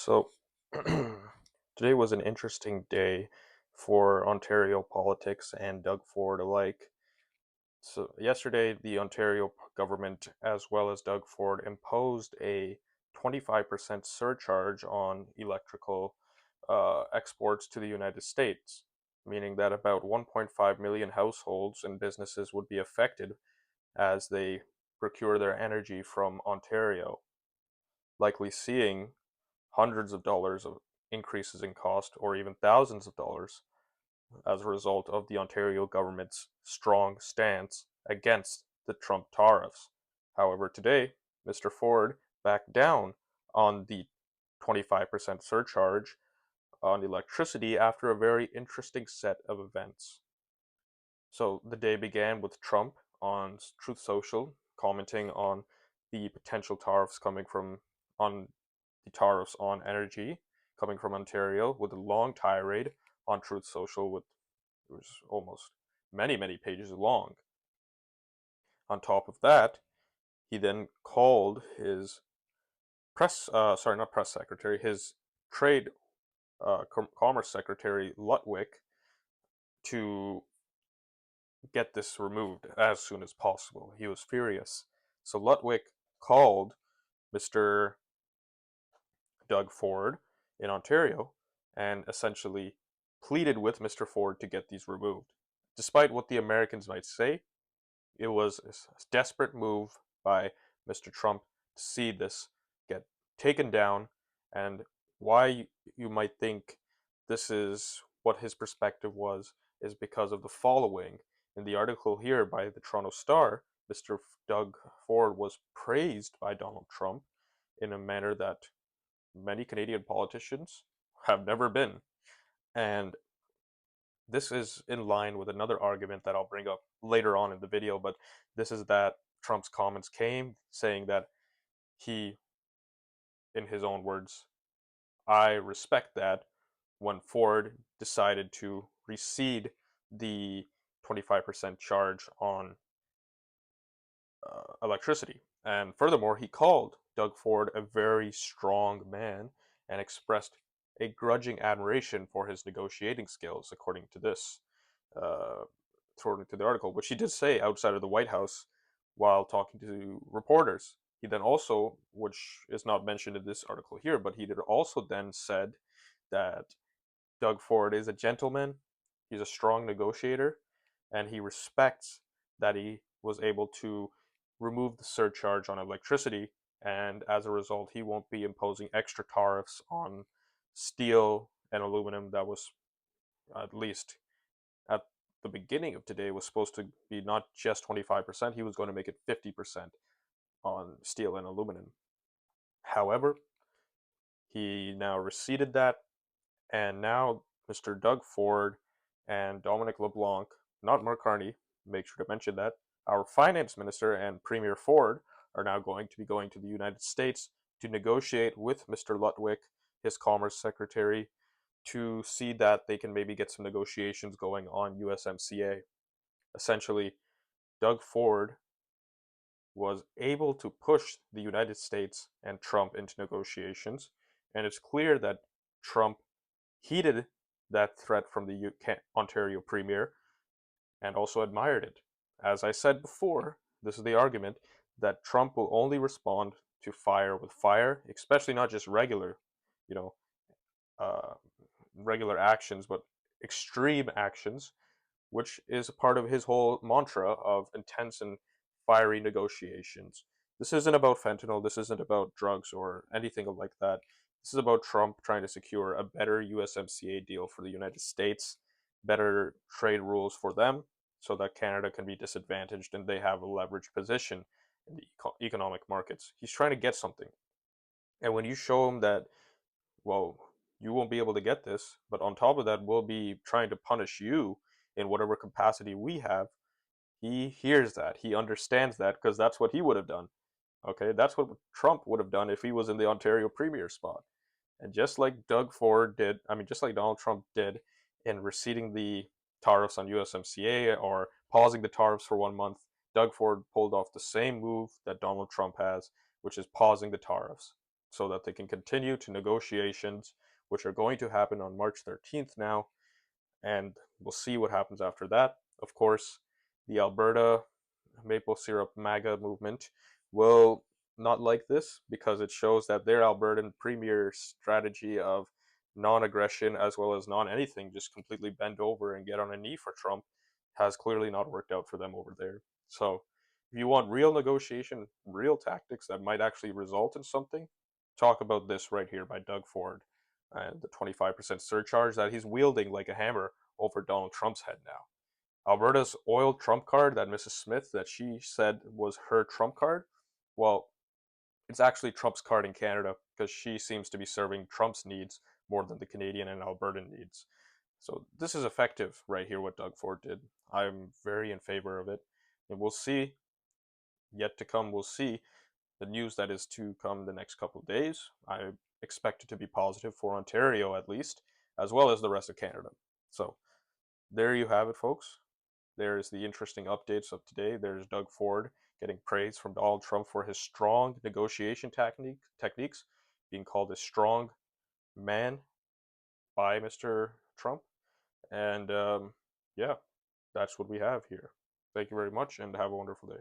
So, today was an interesting day for Ontario politics and Doug Ford alike. So, yesterday, the Ontario government, as well as Doug Ford, imposed a 25% surcharge on electrical exports to the United States, meaning that about 1.5 million households and businesses would be affected as they procure their energy from Ontario, likely seeing hundreds of dollars of increases in cost or even thousands of dollars as a result of the Ontario government's strong stance against the Trump tariffs. However, today, Mr. Ford backed down on the 25% surcharge on electricity after a very interesting set of events. So the day began with Trump on Truth Social commenting on the potential tariffs coming from on the tariffs on energy coming from Ontario with a long tirade on Truth Social with it was almost many pages long. On top of that, he then called his not press secretary, his trade commerce secretary Lutwick to get this removed as soon as possible. He was furious. So Lutwick called Mr. Doug Ford in Ontario and essentially pleaded with Mr. Ford to get these removed. Despite what the Americans might say, it was a desperate move by Mr. Trump to see this get taken down, and why you might think this is what his perspective was is because of the following. In the article here by the Toronto Star, Mr. Doug Ford was praised by Donald Trump in a manner that many Canadian politicians have never been. And this is in line with another argument that I'll bring up later on in the video, but this is that Trump's comments came saying that he, in his own words, I respect that when Ford decided to recede the 25% charge on electricity. And furthermore, he called Doug Ford a very strong man and expressed a grudging admiration for his negotiating skills, uh, according to the article, which he did say outside of the White House while talking to reporters. He then also, which is not mentioned in this article here, but he did also then said that Doug Ford is a gentleman, he's a strong negotiator, and he respects that he was able to remove the surcharge on electricity, and as a result, he won't be imposing extra tariffs on steel and aluminum that was, at least at the beginning of today, was supposed to be not just 25%, he was going to make it 50% on steel and aluminum. However, he now receded that, and now Mr. Doug Ford and Dominic LeBlanc, not Mark Carney, make sure to mention that, our finance minister and Premier Ford are now going to be going to the United States to negotiate with Mr. Lutwick, his commerce secretary, to see that they can maybe get some negotiations going on USMCA. Essentially, Doug Ford was able to push the United States and Trump into negotiations, and it's clear that Trump heeded that threat from the Ontario Premier and also admired it. As I said before, this is the argument that Trump will only respond to fire with fire, especially not just you know, uh, regular actions, but extreme actions, which is a part of his whole mantra of intense and fiery negotiations. This isn't about fentanyl, this isn't about drugs or anything like that. This is about Trump trying to secure a better USMCA deal for the United States, better trade rules for them, so that Canada can be disadvantaged and they have a leveraged position in the economic markets. He's trying to get something. And when you show him that, well, you won't be able to get this, but on top of that, we'll be trying to punish you in whatever capacity we have, he hears that. He understands that because that's what he would have done. Okay, that's what Trump would have done if he was in the Ontario premier spot. And just like Doug Ford did, I mean, just like Donald Trump did in receding the tariffs on USMCA or pausing the tariffs for 1 month, Doug Ford pulled off the same move that Donald Trump has, which is pausing the tariffs. so that they can continue to negotiations, which are going to happen on March 13th now, and we'll see what happens after that. Of course, the Alberta maple syrup MAGA movement will not like this because it shows that their Albertan premier strategy of non-aggression as well as non-anything, just completely bend over and get on a knee for Trump, has clearly not worked out for them over there. So if you want real negotiation, real tactics that might actually result in something, talk about this right here by Doug Ford and the 25% surcharge that he's wielding like a hammer over Donald Trump's head now. Alberta's oil trump card that Mrs. Smith that she said was her trump card, well, it's actually Trump's card in Canada because she seems to be serving Trump's needs more than the Canadian and Albertan needs. So this is effective right here what Doug Ford did. I'm very in favor of it. And we'll see, yet to come, we'll see the news that is to come the next couple of days. I expect it to be positive for Ontario at least, as well as the rest of Canada. So there you have it, folks. There's the interesting updates of today. There's Doug Ford getting praise from Donald Trump for his strong negotiation techniques, being called a strong man by Mr. Trump. And yeah, that's what we have here. Thank you very much and have a wonderful day.